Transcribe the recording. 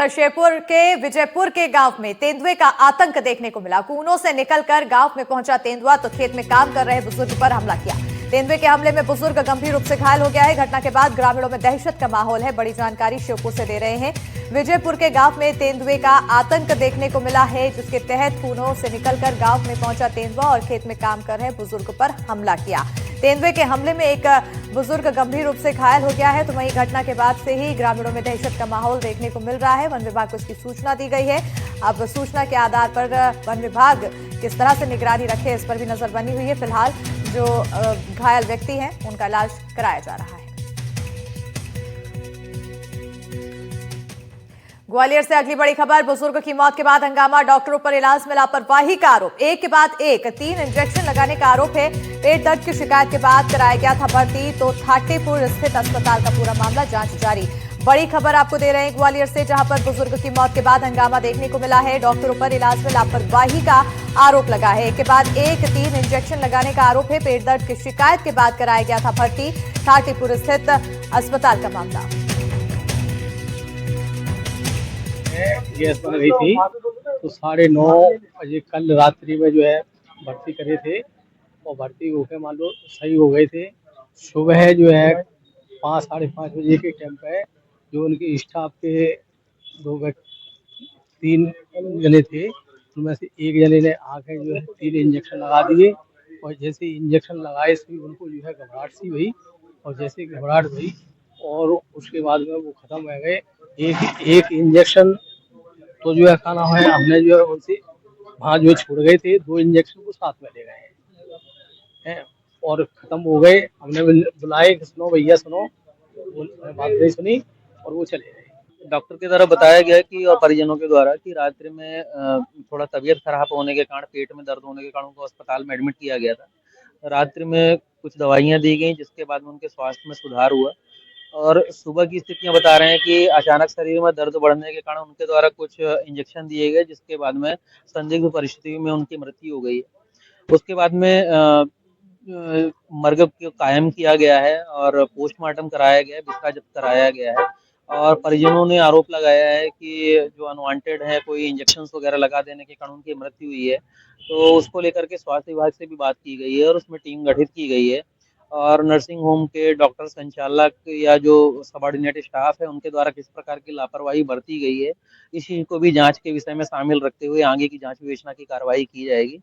शेरपुर के विजयपुर के गांव में तेंदुए का आतंक देखने को मिला। कूनों से निकलकर गांव में पहुंचा तेंदुआ तो खेत में काम कर रहे बुजुर्ग पर हमला किया। तेंदुए के हमले में बुजुर्ग गंभीर रूप से घायल हो गया है। घटना के बाद ग्रामीणों में दहशत का माहौल है। बड़ी जानकारी शिवपुर से दे रहे हैं। विजयपुर के गांव में तेंदुए का आतंक देखने को मिला है, जिसके तहत कूनों से निकलकर गांव में पहुंचा तेंदुआ और खेत में काम कर रहे बुजुर्ग पर हमला किया। तेंदुए के हमले में एक बुजुर्ग गंभीर रूप से घायल हो गया है। तो वहीं घटना के बाद से ही ग्रामीणों में दहशत का माहौल देखने को मिल रहा है। वन विभाग को इसकी सूचना दी गई है। अब सूचना के आधार पर वन विभाग किस तरह से निगरानी रखे, इस पर भी नजर बनी हुई है। फिलहाल जो घायल व्यक्ति हैं उनका इलाज कराया जा रहा है। ग्वालियर से अगली बड़ी खबर। बुजुर्ग की मौत के बाद हंगामा, डॉक्टरों पर इलाज में लापरवाही का आरोप। एक के बाद एक 3 इंजेक्शन लगाने का आरोप है। पेट दर्द की शिकायत के बाद कराया गया था भर्ती, तो थाटेपुर स्थित अस्पताल का पूरा मामला जांच जारी। बड़ी खबर आपको दे रहे हैं ग्वालियर से, जहां पर बुजुर्ग की मौत के बाद हंगामा देखने को मिला है। डॉक्टरों पर इलाज में लापरवाही का आरोप लगा है। एक के बाद एक 3 इंजेक्शन लगाने का आरोप है। पेट दर्द की शिकायत के बाद कराया गया था भर्ती, थाटेपुर स्थित अस्पताल का मामला। गैस बन रही थी तो 9:30 बजे कल रात्रि में जो है भर्ती करे थे और भर्ती होकर मान लो सही हो गए थे। सुबह जो है 5 साढ़े 5 बजे के टाइम पे जो उनके स्टाफ के 3 जने थे, उनमें से एक जने ने आके जो है 3 इंजेक्शन लगा दिए और जैसे इंजेक्शन लगाए से उनको जो है घबराहट सी हुई और जैसे घबराहट हुई और उसके बाद में वो खत्म हो गए। एक इंजेक्शन तो जो है क्या नाम है, हमने जो है उनसे वहाँ जो छोड़ गए थे 2 इंजेक्शन को साथ में ले गए हैं और खत्म हो गए। हमने बुलाए कि सुनो भैया सुनो, बात नहीं सुनी और वो चले गए। डॉक्टर के द्वारा बताया गया कि और परिजनों के द्वारा कि रात्रि में थोड़ा तबीयत खराब होने के कारण, पेट में दर्द होने के कारण उनको अस्पताल में एडमिट किया गया था। रात्रि में कुछ दवाइयां दी गई, जिसके बाद में उनके स्वास्थ्य में सुधार हुआ और सुबह की स्थितियां बता रहे हैं कि अचानक शरीर में दर्द बढ़ने के कारण उनके द्वारा कुछ इंजेक्शन दिए गए, जिसके बाद में संदिग्ध परिस्थिति में उनकी मृत्यु हो गई है। उसके बाद में मर्ग को कायम किया गया है और पोस्टमार्टम कराया गया है, बिस्तर जब्त कराया गया है और परिजनों ने आरोप लगाया है कि जो अनवांटेड है, कोई इंजेक्शंस वगैरह लगा देने के कारण उनकी मृत्यु हुई है। तो उसको लेकर के स्वास्थ्य विभाग से भी बात की गई है और उसमें टीम गठित की गई है और नर्सिंग होम के डॉक्टर संचालक या जो सबऑर्डिनेट स्टाफ है उनके द्वारा किस प्रकार की लापरवाही बरती गई है, इस चीज को भी जांच के विषय में शामिल रखते हुए आगे की जांच विवेचना की कार्रवाई की जाएगी।